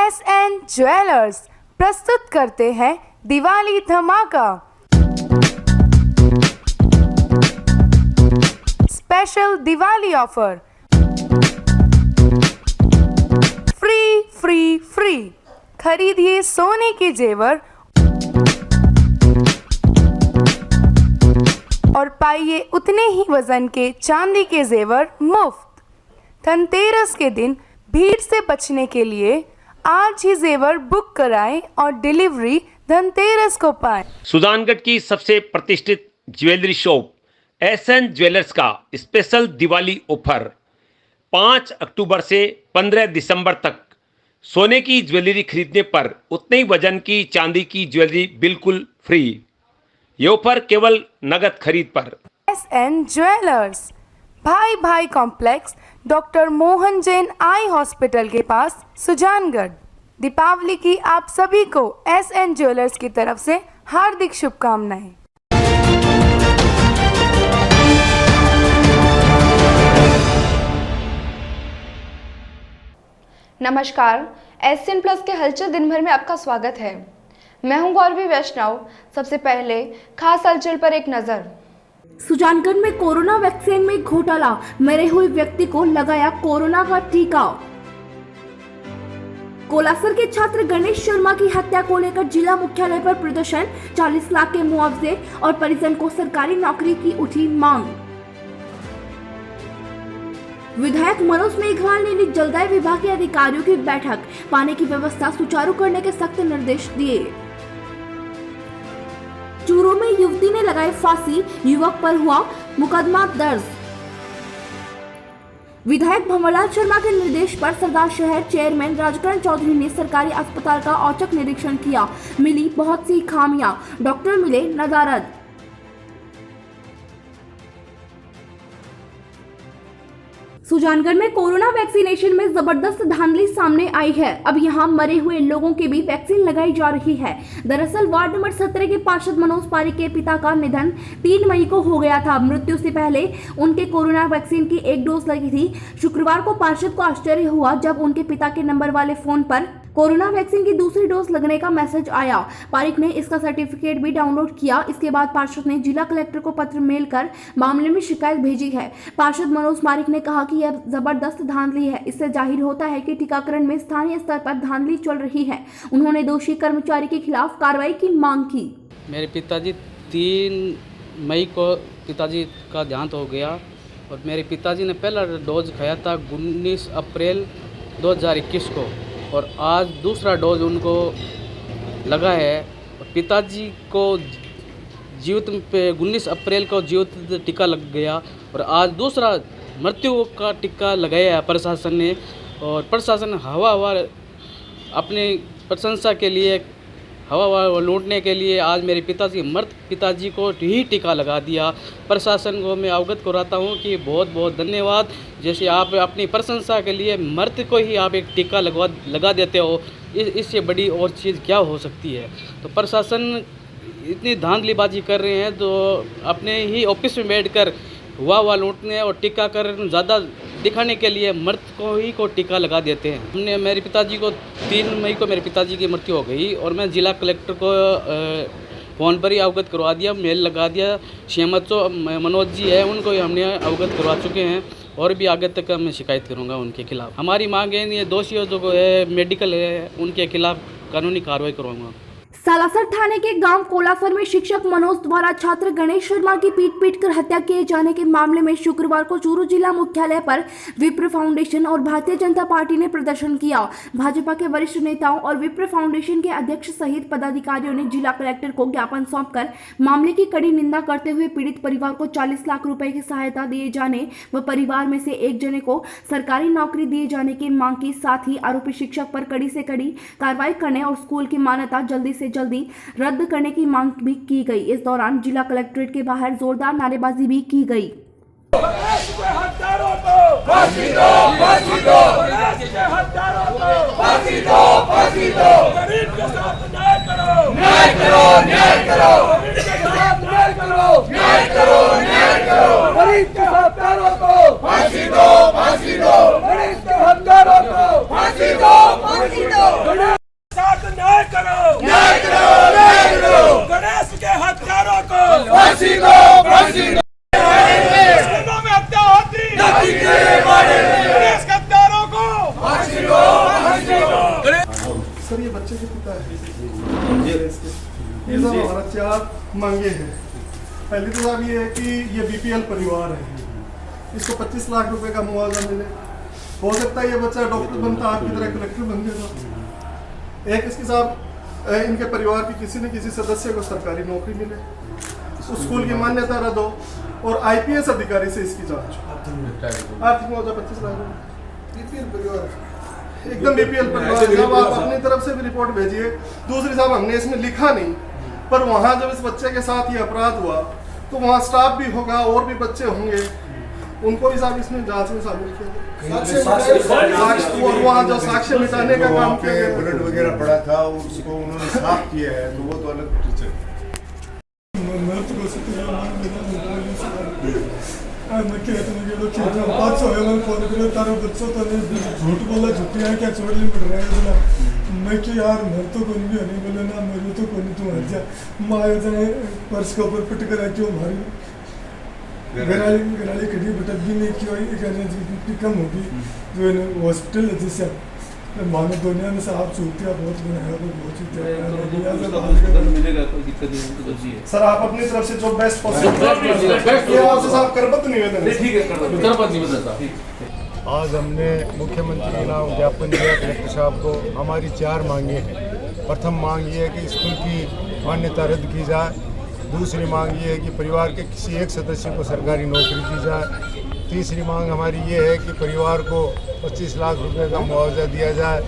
SN jewellers प्रस्तुत करते हैं दिवाली धमाका। स्पेशल दिवाली ऑफर, फ्री खरीदिए सोने के जेवर और पाइए उतने ही वजन के चांदी के जेवर मुफ्त। धनतेरस के दिन भीड़ से बचने के लिए आज ही जेवर बुक कराएं और डिलीवरी धनतेरस को पाएं। सुजानगढ़ की सबसे प्रतिष्ठित ज्वेलरी शॉप SN ज्वेलर्स का स्पेशल दिवाली ऑफर 5 अक्टूबर से 15 दिसंबर तक सोने की ज्वेलरी खरीदने पर उतने ही वजन की चांदी की ज्वेलरी बिल्कुल फ्री। ये ऑफर केवल नगद खरीद पर। SN ज्वेलर्स, भाई complex, doctor Mohan Jain eye hospital के पास, सुजानगढ़। दीपावली की आप सभी को SN ज्वेलर्स की तरफ से हार्दिक शुभकामनाएं। नमस्कार, SN प्लस के हलचल दिन भर में आपका स्वागत है। मैं हूं गौरवी वैष्णव। सबसे पहले खास हलचल पर एक नजर। सुजानगढ़ में कोरोना वैक्सीन में घोटाला, मरे हुए व्यक्ति को लगाया कोरोना का टीका। कोलासर के छात्र गणेश शर्मा की हत्या को लेकर जिला मुख्यालय पर प्रदर्शन, 40 लाख के मुआवजे और परिजन को सरकारी नौकरी की उठी मांग। विधायक मनोज मेघवाल ने ली जलदाय विभाग के अधिकारियों की बैठक, पानी की व्यवस्था सुचारू करने के सख्त निर्देश दिए। चूरू में युवती ने लगाई फांसी, युवक पर हुआ मुकदमा दर्ज। विधायक भंवरलाल शर्मा के निर्देश पर सरदार शहर चेयरमैन राजकरण चौधरी ने सरकारी अस्पताल का औचक निरीक्षण किया, मिली बहुत सी खामियां, डॉक्टर मिले नदारद। सुजानगढ़ में कोरोना वैक्सीनेशन में जबरदस्त धांधली सामने आई है। अब यहां मरे हुए लोगों के भी वैक्सीन लगाई जा रही है। दरअसल वार्ड नंबर 17 के पार्षद मनोज पारिक के पिता का निधन 3 मई को हो गया था। मृत्यु से पहले उनके कोरोना वैक्सीन की 1 डोज लगी थी। शुक्रवार को पार्षद को आश्चर्य हुआ जब उनके पिता के नंबर वाले फोन पर कोरोना वैक्सीन की दूसरी डोज लगने का मैसेज आया। पारिक ने इसका सर्टिफिकेट भी डाउनलोड किया। इसके बाद पार्षद ने जिला कलेक्टर को पत्र मेल कर मामले में शिकायत भेजी है। पार्षद मनोज पारिक ने कहा कि यह जबरदस्त धांधली है। इससे जाहिर होता है कि टीकाकरण में स्थानीय स्तर पर धांधली चल रही है। उन्होंने दोषी कर्मचारी के खिलाफ कार्रवाई की मांग की। मेरे पिताजी 3 मई को पिताजी का देहांत हो गया और मेरे पिताजी ने पहला डोज खाया था 19 अप्रैल 2021 को और आज दूसरा डोज उनको लगा है। पिताजी को जीवित पे 19 अप्रैल को जीवित टीका लग गया और आज दूसरा मृत्यु का टीका लगाया है प्रशासन ने। और प्रशासन हवा अपनी प्रशंसा के लिए, हवा लूटने के लिए आज मेरे पिताजी मृत पिताजी को ही टीका लगा दिया। प्रशासन को मैं अवगत कराता हूँ कि बहुत बहुत धन्यवाद। जैसे आप अपनी प्रशंसा के लिए मृत को ही आप एक टीका लगा देते हो, इससे बड़ी और चीज़ क्या हो सकती है। तो प्रशासन इतनी धांधलीबाजी कर रहे हैं तो अपने ही ऑफिस में बैठकर हुआ लूटने और टीकाकरण ज़्यादा दिखाने के लिए मृत को ही टीका लगा देते हैं। हमने मेरे पिताजी को 3 मई को मेरे पिताजी की मृत्यु हो गई और मैं जिला कलेक्टर को फ़ोन पर ही अवगत करवा दिया, मेल लगा दिया। CMHO मनोज जी है, उनको हमने अवगत करवा चुके हैं और भी आगे तक मैं शिकायत करूंगा उनके खिलाफ। हमारी मांग है ये दोषियों जो है मेडिकल है उनके खिलाफ कानूनी कार्रवाई करवाऊंगा। सालासर थाने के गांव कोलासर में शिक्षक मनोज द्वारा छात्र गणेश शर्मा की पीट कर हत्या किए जाने के मामले में शुक्रवार को चूरू जिला मुख्यालय पर विप्र फाउंडेशन और भारतीय जनता पार्टी ने प्रदर्शन किया। भाजपा के वरिष्ठ नेताओं और विप्र फाउंडेशन के अध्यक्ष सहित पदाधिकारियों ने जिला कलेक्टर को ज्ञापन सौंपकर मामले की कड़ी निंदा करते हुए पीड़ित परिवार को 40 लाख रुपए की सहायता दिए जाने व परिवार में से एक जने को सरकारी नौकरी दिए जाने की मांग की। साथ ही आरोपी शिक्षक पर कड़ी से कड़ी कार्रवाई करने और स्कूल की मान्यता जल्दी से जल्दी रद्द करने की मांग भी की गई। इस दौरान जिला कलेक्ट्रेट के बाहर जोरदार नारेबाजी भी की गई। फांसी दो सर ये बच्चे के पिता है ये सब हमारा 4 मांगे हैं। पहली तो साहब ये है कि ये बीपीएल परिवार है, इसको 25 लाख रुपए का मुआवजा मिले। हो सकता है ये बच्चा डॉक्टर बनता, आपकी तरह कलेक्टर बन गया। एक इसके साहब इनके परिवार की किसी न किसी सदस्य को सरकारी नौकरी मिले, स्कूल की मान्यता रद्द हो और आईपीएस अधिकारी से इसकी जांच हो। आर्थिक मुआवजा 25 लाख रुपए। बीपीएल परिवार एकदम बीपीएल परिवार। जब आप अपनी तरफ से भी रिपोर्ट भेजिए। दूसरी साहब हमने इसमें लिखा नहीं, पर वहाँ जब इस बच्चे के साथ ये अपराध हुआ तो वहाँ स्टाफ भी होगा और भी बच्चे होंगे, उनको भी साहब इसमें जांच में शामिल किया। और वहाँ जो साक्ष्य मिटाने का काम किया गया, ब्लड वगैरह पड़ा था उसको उन्होंने साफ किया है, तो वो तो अलग चीज है। मैं कहता हूँ ये लोग बात सो है फोन करो तारो बच्चों तो झूठ बोला झूठी क्या छोड़ ली मिट रहा है बोला मैं कि यार मेरे तो कोई भी नहीं बोले ना मेरे तो कोई तू हट जा माया जाए पर्स के ऊपर पिट कर क्यों मारी घराली कड़ी भटक भी नहीं क्यों कम होगी जो हॉस्पिटल है जिससे मानो दुनिया में साहब चूतिया बहुत बनाया मिलेगा, कोई दिक्कत नहीं है। सर आप अपनी तरफ से जो बेस्ट पॉसिबल ये आपसे साहब करबत निवेदन है। ठीक है, करबत निवेदन था। आज हमने मुख्यमंत्री के नाम ज्ञापन दिया कलेक्टर साहब को। हमारी 4 मांगे हैं। प्रथम मांग ये है कि स्कूल की मान्यता रद्द की जाए। दूसरी मांग ये है कि परिवार के किसी एक सदस्य को सरकारी नौकरी दी जाए। तीसरी मांग हमारी ये है कि परिवार को 25 लाख रुपए का मुआवजा दिया जाए।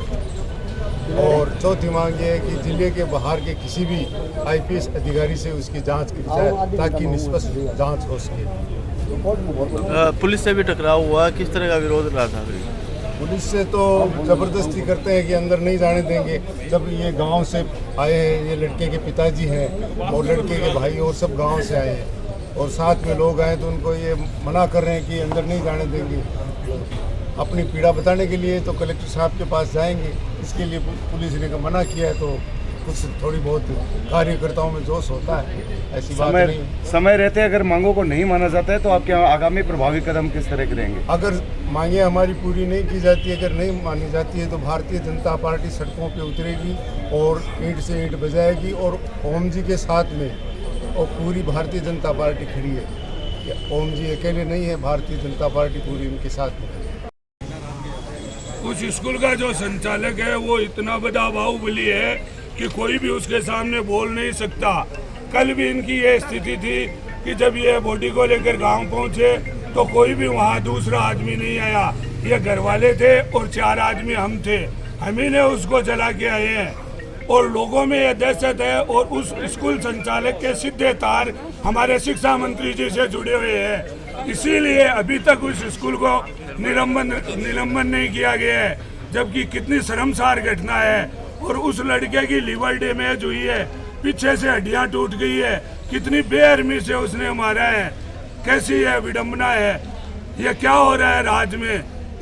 और चौथी मांग ये है कि जिले के बाहर के किसी भी आईपीएस अधिकारी से उसकी जांच की जाए ताकि निष्पक्ष जांच हो सके। पुलिस से भी टकराव हुआ, किस तरह का विरोध रहा था? पुलिस से तो ज़बरदस्ती करते हैं कि अंदर नहीं जाने देंगे। जब ये गांव से आए हैं, ये लड़के के पिताजी हैं और लड़के के भाई और सब गांव से आए हैं और साथ में लोग आए तो उनको ये मना कर रहे हैं कि अंदर नहीं जाने देंगे। अपनी पीड़ा बताने के लिए तो कलेक्टर साहब के पास जाएंगे, इसके लिए पुलिस ने मना किया है। तो कुछ थोड़ी बहुत कार्यकर्ताओं में जोश होता है, ऐसी बात नहीं। समय रहते अगर मांगों को नहीं माना जाता है तो आपके आगामी प्रभावी कदम किस तरह करेंगे? अगर मांगे हमारी पूरी नहीं की जाती, अगर नहीं मानी जाती है तो भारतीय जनता पार्टी सड़कों पे उतरेगी और ईंट से ईंट बजाएगी और ओम जी के साथ में और पूरी भारतीय जनता पार्टी खड़ी है। ओम जी अकेले नहीं है, भारतीय जनता पार्टी पूरी उनके साथ में है। उस स्कूल का जो संचालक है वो इतना बड़ा बाहुबली है कि कोई भी उसके सामने बोल नहीं सकता। कल भी इनकी ये स्थिति थी कि जब ये बॉडी को लेकर गांव पहुंचे तो कोई भी वहां दूसरा आदमी नहीं आया। ये घर वाले थे और 4 आदमी हम थे, हम ही ने उसको जला के आए हैं और लोगों में ये दहशत है। और उस स्कूल संचालक के सीधे तार हमारे शिक्षा मंत्री जी से जुड़े हुए हैं, इसीलिए अभी तक उस स्कूल को निलंबन नहीं किया गया है। जबकि कितनी शर्मसार घटना है। और उस लड़के की लिवर डैमेज हुई है, पीछे से हड्डियां टूट गई है, कितनी बेरहमी से उसने मारा है। कैसी है विडंबना है, ये क्या हो रहा है राज्य में।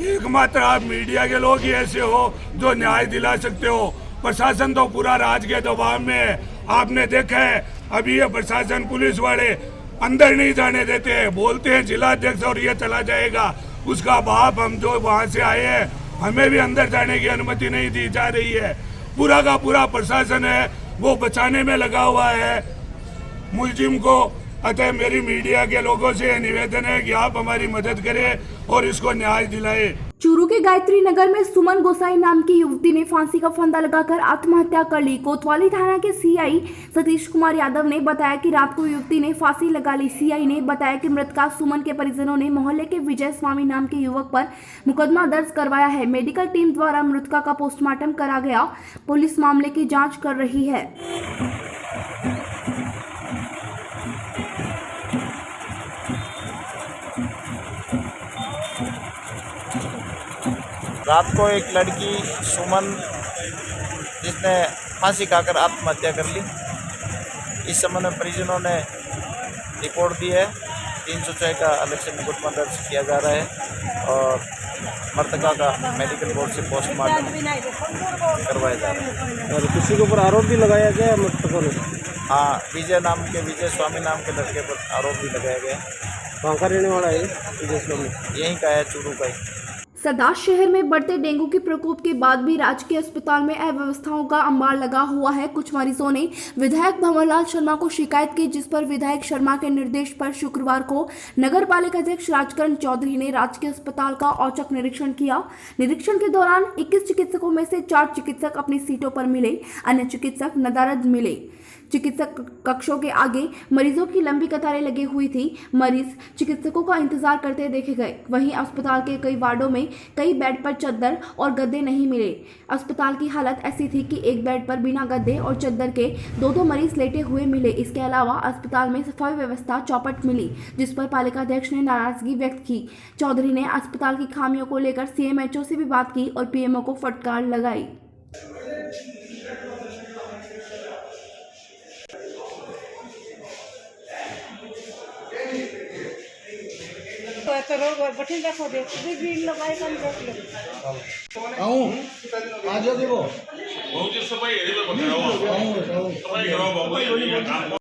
एकमात्र आप मीडिया के लोग ही ऐसे हो जो न्याय दिला सकते हो। प्रशासन तो पूरा राज्य के दबाव में है। आपने देखा है अभी ये प्रशासन पुलिस वाले अंदर नहीं जाने देते हैं, बोलते हैं जिलाध्यक्ष और ये चला जाएगा। उसका बाप हम जो वहाँ से आए हैं हमें भी अंदर जाने की अनुमति नहीं दी जा रही है। पूरा का पूरा प्रशासन है वो बचाने में लगा हुआ है मुलजिम को। अतः मेरी मीडिया के लोगों से निवेदन है कि आप हमारी मदद करें और इसको न्याय दिलाएं। चूरू के गायत्री नगर में सुमन गोसाई नाम की युवती ने फांसी का फंदा लगाकर आत्महत्या कर ली। कोतवाली थाना के सीआई सतीश कुमार यादव ने बताया कि रात को युवती ने फांसी लगा ली। सीआई ने बताया कि मृतका सुमन के परिजनों ने मोहल्ले के विजय स्वामी नाम के युवक पर मुकदमा दर्ज करवाया है। मेडिकल टीम द्वारा मृतका का पोस्टमार्टम करा गया। पुलिस मामले की जाँच कर रही है। रात को एक लड़की सुमन जिसने फांसी खाकर आत्महत्या कर ली, इस संबंध में परिजनों ने रिपोर्ट दी है। 306 का अलग से मुकदमा दर्ज किया जा रहा है और मृतका का मेडिकल बोर्ड से पोस्टमार्टम करवाया जा रहा है। और किसी के ऊपर आरोप भी लगाया गया है मृतकों ने? हाँ, विजय स्वामी नाम के लड़के पर आरोप भी लगाया गया है। कहाँ का रहने वाला है विजय स्वामी? यहीं का है, चूरू का ही। सरदार शहर में बढ़ते डेंगू के प्रकोप के बाद भी राजकीय अस्पताल में अव्यवस्थाओं का अंबार लगा हुआ है। कुछ मरीजों ने विधायक भंवरलाल शर्मा को शिकायत की, जिस पर विधायक शर्मा के निर्देश पर शुक्रवार को नगर पालिका अध्यक्ष राजकरण चौधरी ने राजकीय अस्पताल का औचक निरीक्षण किया। निरीक्षण के दौरान 21 चिकित्सकों में से 4 चिकित्सक अपनी सीटों पर मिले, अन्य चिकित्सक नदारद मिले। चिकित्सक कक्षों के आगे मरीजों की लंबी कतारें लगी हुई थी। मरीज चिकित्सकों का इंतजार करते देखे गए। वहीं अस्पताल के कई वार्डों में कई बेड पर चद्दर और गद्दे नहीं मिले। अस्पताल की हालत ऐसी थी कि एक बेड पर बिना गद्दे और चद्दर के 2-2 मरीज लेटे हुए मिले। इसके अलावा अस्पताल में सफाई व्यवस्था चौपट मिली, जिस पर पालिका अध्यक्ष ने नाराजगी व्यक्त की। चौधरी ने अस्पताल की खामियों को लेकर CMHO से भी बात की और PMO को फटकार लगाई।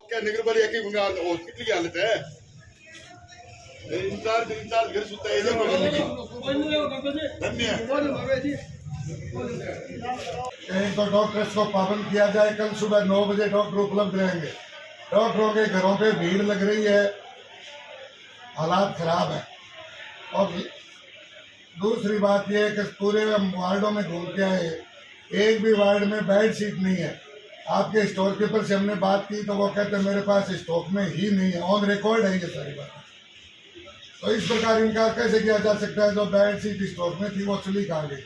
क्या नगर पालिका की हॉस्पिटल की हालत है? इंचार्ज घर सुता है एक तो डॉक्टर्स को पाबंद किया जाए। कल सुबह 9 बजे डॉक्टर उपलब्ध रहेंगे। डॉक्टरों के घरों पे भीड़ लग रही है, हालात खराब है। और दूसरी बात यह है कि पूरे वार्डों में घूम के आए, एक भी वार्ड में बेड शीट नहीं है। आपके स्टोर कीपर से हमने बात की तो वो कहते हैं मेरे पास स्टॉक में ही नहीं है। ऑन रिकॉर्ड है ये सारी बात। तो इस प्रकार इनकार कैसे किया जा सकता है? जो बेड शीट स्टॉक में थी वो चली कहाँ गई?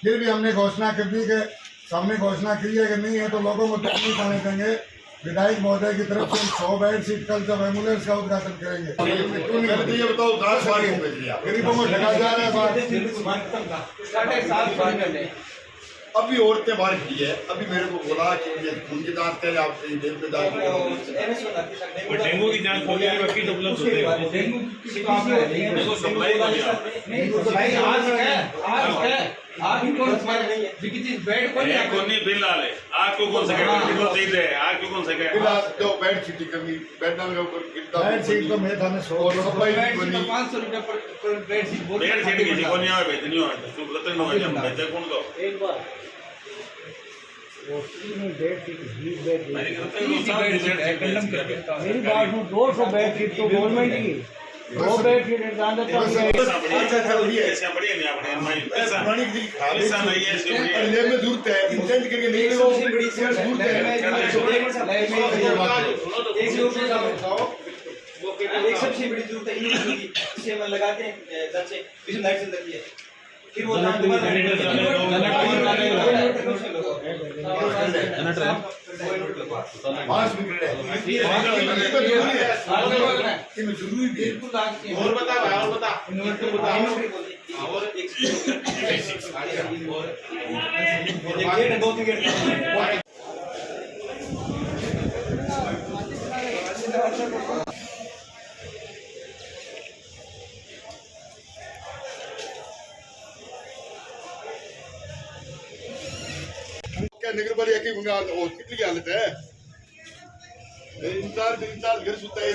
फिर भी हमने घोषणा कर दी कि सामने घोषणा की है कि नहीं है तो लोगों को तकलीफ आने देंगे। विधायक महोदय की तरफ से 100 बेड सीट कल जब एम्बुलेंस का उद्घाटन करेंगे। ये बताओ गरीबों को ठगा जा रहा है। अभी औरतें बाहर की है। अभी मेरे को बोला कि उनकी जांच करें, आप डेंगू की जांच होने की वकील उपलब्ध होते हैं। बिल आ रहे आपको कौन सा आपको कौन सा बेड शीट कमी बेड शीट तो मैं थाने 500 रुपया पर बेड शीट कौन दो एक बार मेरी बात सुनो, 200 बेड शीट तो गवर्नमेंट की 2 बेड शीट जरूरत है इंटेंट करके नहीं एक सबसे बड़ी जरूरत है इसे लगाते हैं लाइट से लगती है। फिर वो 5 मिनट और बता और क्या नगर पालिका की हॉस्पिटल की हालत है? इंचार्ज घर सुता है।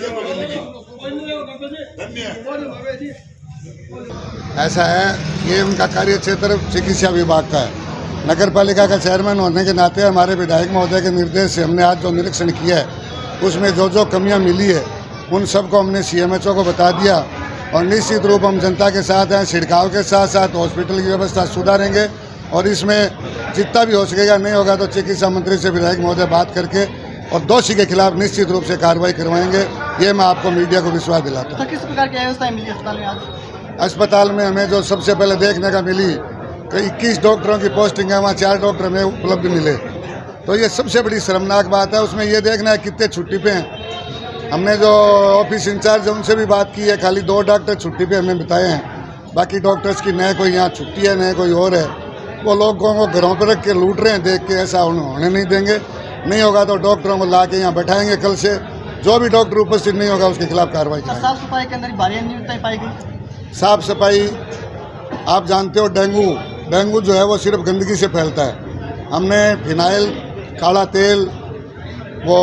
ऐसा है, ये उनका कार्य क्षेत्र चिकित्सा विभाग का है। नगर पालिका का चेयरमैन होने के नाते हमारे विधायक महोदय के निर्देश से हमने आज जो निरीक्षण किया है उसमें जो जो कमियां मिली है उन सबको हमने CMHO को बता दिया और निश्चित रूप हम जनता के साथ हैं। छिड़काव के साथ साथ हॉस्पिटल की व्यवस्था सुधारेंगे और इसमें जितना भी हो सकेगा, नहीं होगा तो चिकित्सा मंत्री से विधायक महोदय बात करके और दोषी के खिलाफ निश्चित रूप से कार्रवाई करवाएंगे। ये मैं आपको मीडिया को विश्वास दिलाता हूँ। तो किस प्रकार की व्यवस्था मिली अस्पताल में आज? अस्पताल में हमें जो सबसे पहले देखने का मिली कि 21 डॉक्टरों की पोस्टिंग है, वहाँ 4 डॉक्टर हमें उपलब्ध मिले। तो ये सबसे बड़ी शर्मनाक बात है। उसमें ये देखना है कितने छुट्टी पे हैं। हमने जो ऑफिस इंचार्ज है उनसे भी बात की है, खाली 2 डॉक्टर छुट्टी पे हमें बताए हैं। बाकी डॉक्टर्स की न कोई यहाँ छुट्टी है न कोई और है। वो लोगों को घरों पर रख के लूट रहे हैं, देख के ऐसा होने नहीं देंगे। नहीं होगा तो डॉक्टरों को ला के यहाँ बैठाएंगे। कल से जो भी डॉक्टर उपस्थित नहीं होगा उसके खिलाफ कार्रवाई करेंगे। साफ सफाई के अंदर भारी अनियमितताएं पाई गई। साफ सफाई आप जानते हो, डेंगू जो है वो सिर्फ गंदगी से फैलता है। हमने फिनाइल, काला तेल, वो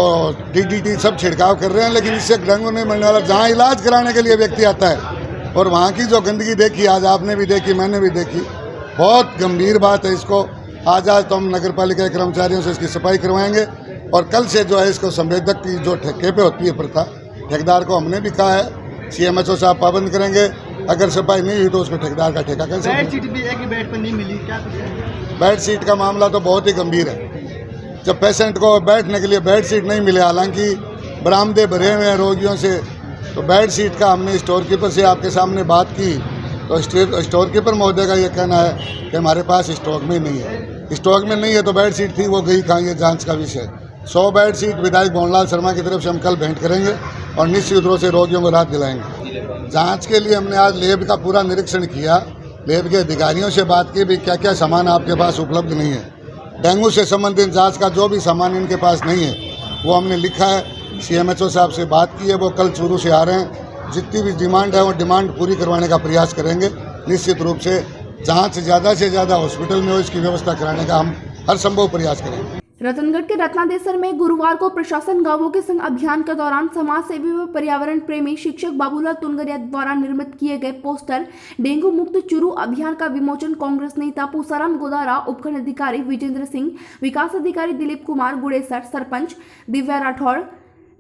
DDT सब छिड़काव कर रहे हैं, लेकिन इससे डेंगू नहीं मरने वाला। जहाँ इलाज कराने के लिए व्यक्ति आता है और वहाँ की जो गंदगी देखी, आज आपने भी देखी, मैंने भी देखी, बहुत गंभीर बात है। इसको आज तो हम नगर पालिका के कर्मचारियों से इसकी सफाई करवाएंगे और कल से जो है इसको संवेदक की जो ठेके पे होती है प्रथा, ठेकेदार को हमने भी कहा है, CMHO साहब पाबंद करेंगे। अगर सफाई नहीं हुई तो उसको ठेकेदार का ठेका कैसे। बेड शीट भी एक ही बेड पर नहीं मिली, क्या कुछ है? बेड शीट का मामला तो बहुत ही गंभीर है। जब पेशेंट को बैठने के लिए बेड शीट नहीं मिले, हालांकि बरामदे भरे हुए हैं रोगियों से, तो बेड शीट का हमने स्टोर कीपर से आपके सामने बात की, तो स्टोर कीपर महोदय का ये कहना है कि हमारे पास स्टॉक में नहीं है। स्टॉक में नहीं है तो बेड शीट थी वो गई कहाँ, ये जांच का विषय। 100 बेड शीट विधायक भवनलाल शर्मा की तरफ से हम कल भेंट करेंगे और निश्चित रूप से रोगियों को राहत दिलाएंगे। जांच के लिए हमने आज लैब का पूरा निरीक्षण किया, लैब के अधिकारियों से बात की भी क्या क्या सामान आपके पास उपलब्ध नहीं है। डेंगू से संबंधित जांच का जो भी सामान इनके पास नहीं है वो हमने लिखा है। CMHO साहब से बात की है, वो कल चूरू से आ रहे हैं। जितनी भी डिमांड है वो डिमांड पूरी करवाने का प्रयास करेंगे। निश्चित रूप से जांच ज़्यादा से ज़्यादा हॉस्पिटल में हो इसकी व्यवस्था कराने का हम हर संभव प्रयास करेंगे। रतनगढ़ के रत्नादेसर में गुरुवार को प्रशासन गांवों के संग अभियान के दौरान समाज सेवी व पर्यावरण प्रेमी शिक्षक बाबूलाल तुनगरिया द्वारा निर्मित किए गए पोस्टर डेंगू मुक्त चूरू अभियान का विमोचन कांग्रेस नेता पूसाराम गोदारा, उपखंड अधिकारी विजेंद्र सिंह, विकास अधिकारी दिलीप कुमार गुड़ेसर, सरपंच दिव्या राठौड़,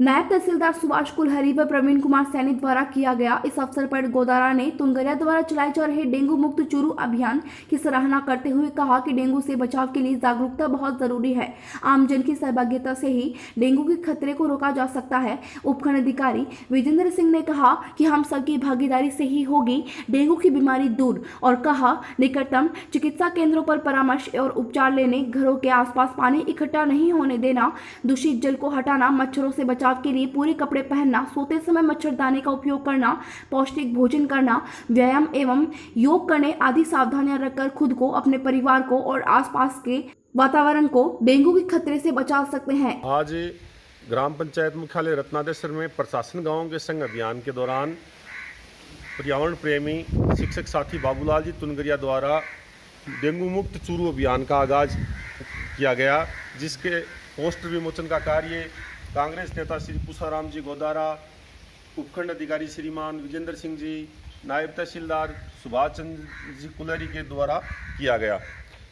नायब तहसीलदार सुभाष कुलहरी व प्रवीण कुमार सैनी द्वारा किया गया। इस अवसर पर गोदारा ने तुनगरिया द्वारा चलाए जा रहे डेंगू मुक्त चूरू अभियान की सराहना करते हुए कहा कि डेंगू से बचाव के लिए जागरूकता बहुत जरूरी है। आमजन की सहभागिता से ही डेंगू के खतरे को रोका जा सकता है। उपखंड अधिकारी विजेंद्र सिंह ने कहा कि हम सबकी भागीदारी से ही होगी डेंगू की बीमारी दूर, और कहा निकटतम चिकित्सा केंद्रों पर परामर्श और उपचार लेने, घरों के आसपास पानी इकट्ठा नहीं होने देना, दूषित जल को हटाना, मच्छरों से बचाव के लिए पूरे कपड़े पहनना, सोते समय मच्छरदानी का उपयोग करना, पौष्टिक भोजन करना, व्यायाम एवं योग करने आदि सावधानियां रखकर खुद को, अपने परिवार को और आसपास के वातावरण को डेंगू के खतरे से बचा सकते हैं। आज ग्राम पंचायत मुख्यालय रत्नादेसर में प्रशासन गांवों के संग अभियान के दौरान पर्यावरण प्रेमी शिक्षक साथी बाबूलाल जी तुनगरिया द्वारा डेंगू मुक्त चूरू अभियान का आगाज किया गया, जिसके पोस्टर विमोचन का कार्य कांग्रेस नेता श्री पूसाराम जी गोदारा, उपखंड अधिकारी श्रीमान विजेंद्र सिंह जी, नायब तहसीलदार सुभाष चंद्र जी कुलहरी के द्वारा किया गया।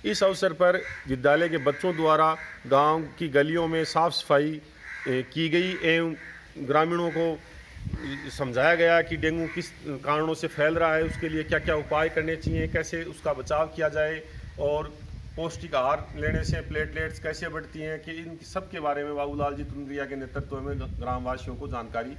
इस अवसर पर विद्यालय के बच्चों द्वारा गांव की गलियों में साफ सफाई की गई एवं ग्रामीणों को समझाया गया कि डेंगू किस कारणों से फैल रहा है, उसके लिए क्या क्या उपाय करने चाहिए, कैसे उसका बचाव किया जाए और पौष्टिक आहार लेने से प्लेटलेट्स कैसे बढ़ती हैं, कि इन सब के बारे में बाबूलाल जी तुनगरिया के नेतृत्व में ग्रामवासियों को जानकारी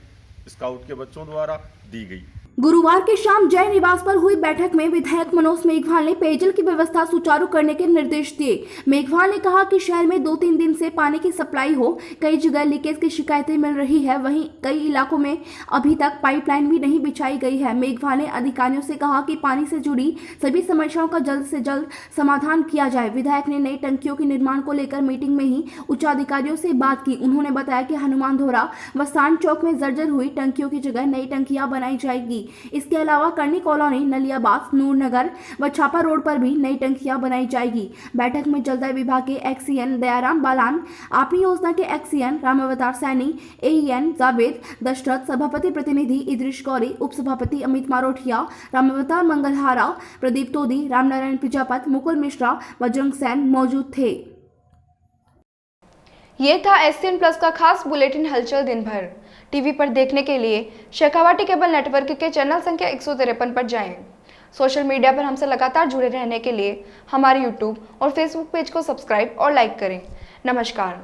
स्काउट के बच्चों द्वारा दी गई। गुरुवार की शाम जय निवास पर हुई बैठक में विधायक मनोज मेघवाल ने पेयजल की व्यवस्था सुचारू करने के निर्देश दिए। मेघवाल ने कहा कि शहर में 2-3 दिन से पानी की सप्लाई हो, कई जगह लीकेज की शिकायतें मिल रही है, वहीं कई इलाकों में अभी तक पाइपलाइन भी नहीं बिछाई गई है। मेघवाल ने अधिकारियों से कहा कि पानी से जुड़ी सभी समस्याओं का जल्द से जल्द समाधान किया जाए। विधायक ने नई टंकियों के निर्माण को लेकर मीटिंग में ही उच्चाधिकारियों से बात की। उन्होंने बताया कि हनुमान धोरा व सांड चौक में जर्जर हुई टंकियों की जगह नई टंकियां बनाई जाएगी। इसके अलावा करनी कॉलोनी, नलियाबाग, नूरनगर व छापा रोड पर भी नई टंकियां बनाई जाएगी। बैठक में जलदाय विभाग के एक्सीएन दयाराम बालान, आपनी योजना के एक्सीएन रामावतार सैनी, एईएन जावेद दशरथ, सभापति प्रतिनिधि इद्रिश गौरी, उप सभापति अमित मारोठिया, रामावतार मंगलहारा, प्रदीप तोदी, रामनारायण प्रजापत, मुकुल मिश्रा, बजरंग सैन मौजूद थे। ये था SCN प्लस का खास बुलेटिन हलचल दिन भर। टीवी पर देखने के लिए शेखावाटी केबल नेटवर्क के चैनल संख्या 153 पर जाएं। सोशल मीडिया पर हमसे लगातार जुड़े रहने के लिए हमारे YouTube और Facebook पेज को सब्सक्राइब और लाइक करें। नमस्कार।